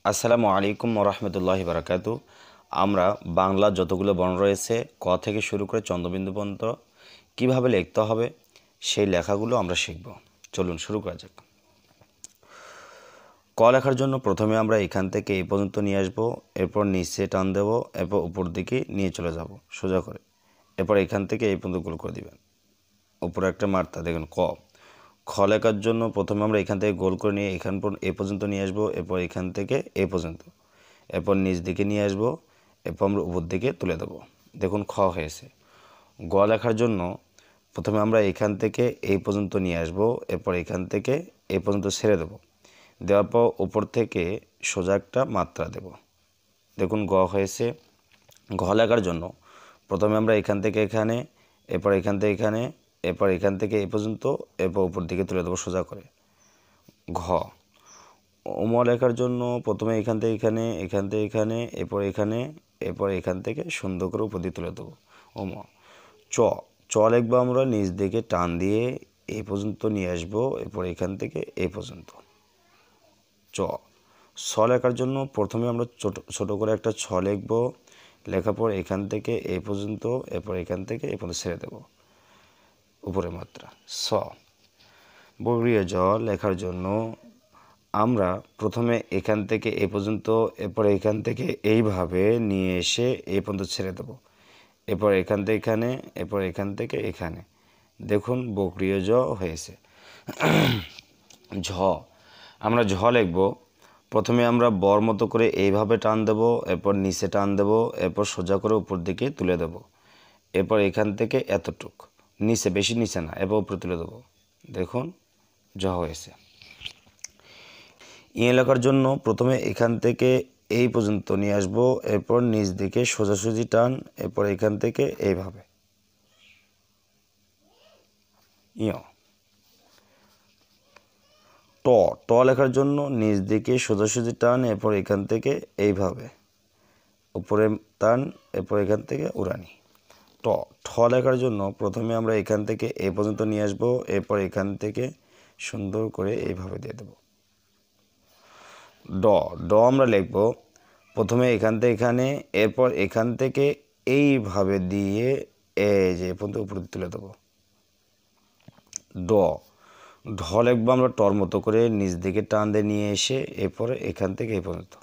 আসসালামু আলাইকুম ওরহমতুল্লাহি বারাকাতু। আমরা বাংলা যতগুলো বর্ণ রয়েছে ক থেকে শুরু করে চন্দ্রবিন্দু পর্যন্ত কীভাবে লিখতে হবে সেই লেখাগুলো আমরা শিখব। চলুন শুরু করা যাক। ক লেখার জন্য প্রথমে আমরা এখান থেকে এই পর্যন্ত নিয়ে আসব, এরপর নিচে টান দেব, এরপর উপর দিকে নিয়ে চলে যাব সোজা করে, এরপর এখান থেকে এই পর্যন্ত গোল করে দিবেন, উপরে একটা মাত্রা দেখুন ক। খ লেখার জন্য প্রথমে আমরা এখান থেকে গোল করে নিয়ে এখান এ পর্যন্ত নিয়ে আসবো, এরপর এখান থেকে এ পর্যন্ত, এরপর নিচ দিকে নিয়ে আসবো, এরপর আমরা উপর দিকে তুলে দেবো, দেখুন খ হয়েছে। গ লেখার জন্য প্রথমে আমরা এখান থেকে এই পর্যন্ত নিয়ে আসবো, এরপর এখান থেকে এই পর্যন্ত ছেড়ে দেবো, দেওয়ার পর উপর থেকে সোজা একটা মাত্রা দেব, দেখুন গ হয়েছে। ঘ লেখার জন্য প্রথমে আমরা এখান থেকে এখানে, এরপর এখান থেকে এখানে, এরপর এখান থেকে এই পর্যন্ত, এরপর উপর দিকে তুলে দেবো সোজা করে, ঘ। ওম লেখার জন্য প্রথমে এখান থেকে এখানে, এখান থেকে এখানে, এরপর এখানে, এরপর এখান থেকে সুন্দর করে উপর দিকে তুলে দেবো, ওম। চ চ লিখবো আমরা নিচ দিকে টান দিয়ে এই পর্যন্ত নিয়ে আসবো, এরপর এখান থেকে এই পর্যন্ত, চ। ছ লেখার জন্য প্রথমে আমরা ছোট করে একটা ছ লিখবো, লেখার পর এখান থেকে এই পর্যন্ত, এরপর এখান থেকে এই পর্যন্ত ছেড়ে দেবো, উপরে মাত্রা, ছ। বর্গীয় জ লেখার জন্য আমরা প্রথমে এখান থেকে এই পর্যন্ত, এরপর এখান থেকে এইভাবে নিয়ে এসে এই পর্যন্ত ছেড়ে দেবো, এরপর এখান থেকে এখানে, এরপর এখান থেকে এখানে, দেখুন বক্রিয় জ হয়েছে। ঝ আমরা ঝ লিখব, প্রথমে আমরা বর মতো করে এইভাবে টান দেব, এরপর নিচে টান দেব, এরপর সোজা করে উপর দিকে তুলে দেব, এরপর এখান থেকে এতটুক নিচে, বেশি নিচে না, এরপর উপরে তুলে দেবো, দেখুন ঝ হয়েছে। ই লেখার জন্য প্রথমে এখান থেকে এই পর্যন্ত নিয়ে আসবো, এরপর নিচ দিকে সোজাসুজি টান, এরপর এখান থেকে এইভাবে, ইয়। ট ট লেখার জন্য নিচ দিকে সোজাসুজি টান, এরপর এখান থেকে এইভাবে উপরে টান, এরপর এখান থেকে উড়ানি, ট। ঠ লেখার জন্য প্রথমে আমরা এখান থেকে এই পর্যন্ত নিয়ে আসবো, এরপর এখান থেকে সুন্দর করে এইভাবে দিয়ে দেবো। ড ড আমরা লিখব, প্রথমে এখান থেকে এখানে, এরপর এখান থেকে এইভাবে দিয়ে এই যে পর্যন্ত উপরে তুলে দেবো, ড। ঢ লিখবো আমরা টর মতো করে নিচ দিকে টান দিয়ে নিয়ে এসে এরপরে এখান থেকে এই পর্যন্ত,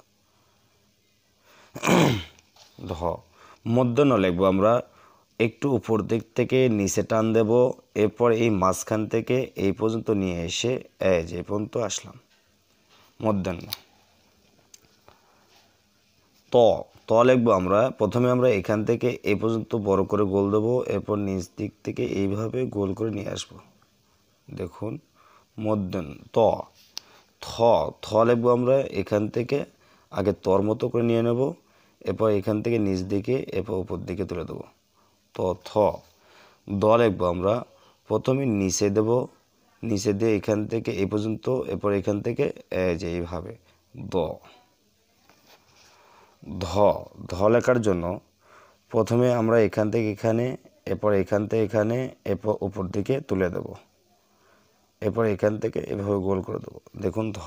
ধ। মধ্য ন লিখবো আমরা একটু উপর দিক থেকে নিচে টান দেব, এরপর এই মাঝখান থেকে এই পর্যন্ত নিয়ে এসে এই যে পর্যন্ত আসলাম, মধ্যাহ্ন। ত ত লিখবো আমরা প্রথমে আমরা এখান থেকে এই পর্যন্ত বড় করে গোল দেবো, এরপর নিচ দিক থেকে এইভাবে গোল করে নিয়ে আসবো, দেখুন মধ্যাহ্ন। ত থ থ লিখবো আমরা এখান থেকে আগে তর মতো করে নিয়ে নেব, এরপর এখান থেকে নিচ দিকে, এরপর উপর দিকে তুলে দেবো, ত থ। দ লিখবো আমরা প্রথমে নিচে দেব, নিচে দিয়ে এখান থেকে এই পর্যন্ত, এরপর এখান থেকে এই যে এইভাবে, দ। ধ ধ লেখার জন্য প্রথমে আমরা এখান থেকে এখানে, এরপর এখান থেকে এখানে, এরপর উপর দিকে তুলে দেব, এরপর এখান থেকে এভাবে গোল করে দেবো, দেখুন ধ।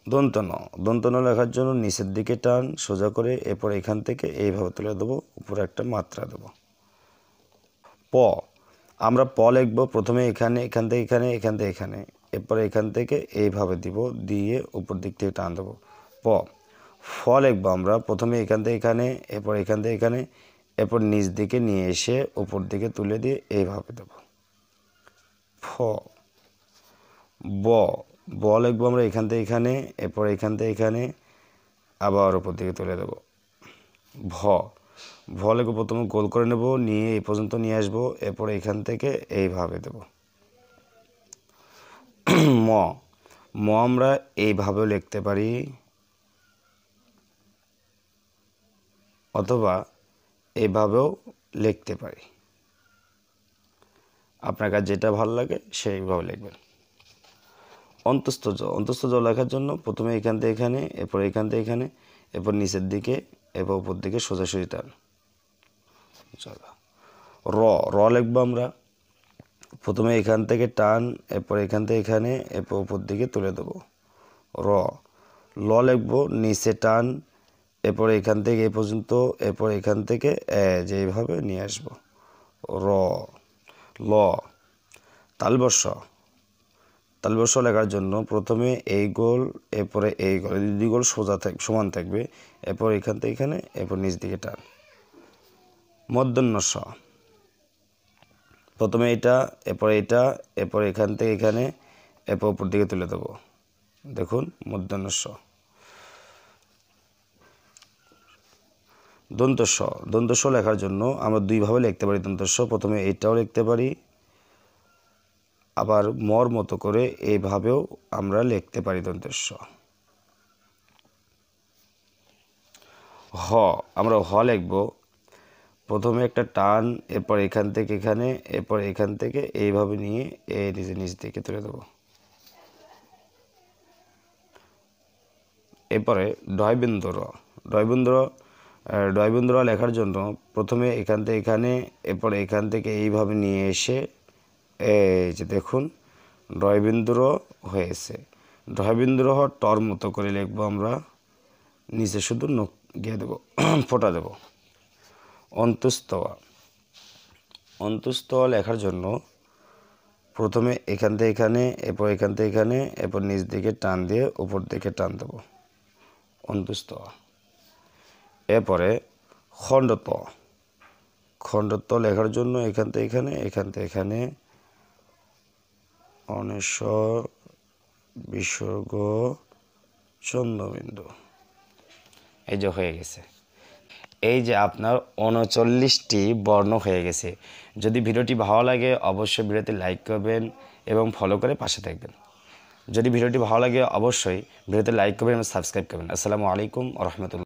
দন্ত ন দন্ত ন লেখার জন্য নিচের দিকে টান সোজা করে, এরপর এখান থেকে এইভাবে তুলে দেবো, উপরে একটা মাত্রা দেব। প আমরা প লিখব, প্রথমে এখানে, এখান থেকে এখানে, এখান থেকে এখানে, এরপর এখান থেকে এইভাবে দিব, দিয়ে উপর দিক থেকে টান দেবো, প। ফ লিখবো আমরা প্রথমে এখান থেকে এখানে, এরপর এখান থেকে এখানে, এরপর নিচ দিকে নিয়ে এসে উপর দিকে তুলে দিয়ে এইভাবে দেব, ফ। ব ব লিখবো আমরা এখান থেকে এখানে, এরপর এখান থেকে এখানে, আবার উপর দিকে তুলে দেব, ভ। ভ লিখবো প্রথমে গোল করে নেব, নিয়ে এই পর্যন্ত নিয়ে আসবো, এরপর এখান থেকে এইভাবে দেব, ম। ম আমরা এইভাবেও লিখতে পারি, অথবা এইভাবেও লিখতে পারি, আপনার কাছে যেটা ভালো লাগে সেইভাবে লিখবেন। অন্তস্থ জ অন্তস্থ জ লেখার জন্য প্রথমে এখান থেকে এখানে, এরপর এখান থেকে এখানে, এরপর নিচের দিকে, এরপর উপর দিকে সোজাসুজি টান, র র লিখবো আমরা প্রথমে এখান থেকে টান, এরপর এখান থেকে এখানে, এরপর উপর দিকে তুলে দেবো, র। ল লিখবো, নিচে টান, এরপর এখান থেকে এই পর্যন্ত, এরপর এখান থেকে যে এইভাবে নিয়ে আসবো। র, ল। তালবস্য লেখার জন্য প্রথমে এই গোল, এরপরে এই গোল, দুই গোল সমান থাকবে, এরপর এখান থেকে এখানে, এরপর নিচ দিকে টান। মূর্ধন্য ষ, প্রথমে এটা, এরপর এটা, এরপর এখান থেকে এখানে, এরপর উপর দিকে তুলে দেবো। দেখুন মূর্ধন্য ষ। দন্ত স লেখার জন্য আমরা দুইভাবে লিখতে পারি দন্ত স। প্রথমে এইটাও লিখতে পারি, আবার মর মতো করে এইভাবেও আমরা লিখতে পারি দন্ত স। হ, আমরা হ লিখব, প্রথমে একটা টান, এরপর এখান থেকে এখানে, এরপর এখান থেকে এইভাবে নিয়ে এই নিচ দিকে তুলে দেবো। এরপরে ডয়বিন্দু র লেখার জন্য প্রথমে এখান থেকে এখানে, এরপর এখান থেকে এইভাবে নিয়ে এসে এই যে দেখুন ডয়বিন্দু র হয়েছে। ডয়বিন্দু র টর মতো করে লিখবো আমরা, নিচে শুধু নখ গিয়ে দেবো, ফোঁটা দেব। অন্তুস্তোয়া লেখার জন্য প্রথমে এখান থেকে এখানে, এরপর এখান থেকে এখানে, এরপর নিচ দিকে টান দিয়ে উপর দিকে টান দেবো, অন্তুস্তোয়া। এরপরে খণ্ডত্ব লেখার জন্য এখান থেকে এখানে, এখান থেকে এখানে, অনেশ্বর বিসর্গ চন্দ্রবিন্দু, এই যে হয়ে গেছে। এই যে আপনার 39টি বর্ণ হয়ে গেছে। যদি ভিডিওটি ভালো লাগে অবশ্যই ভিডিওতে লাইক করবেন এবং ফলো করে পাশে থাকবেন। যদি ভিডিওটি ভালো লাগে অবশ্যই ভিডিওতে লাইক করবেন এবং সাবস্ক্রাইব করবেন। আসসালামু আলাইকুম ওয়া রাহমাতুল্লাহ।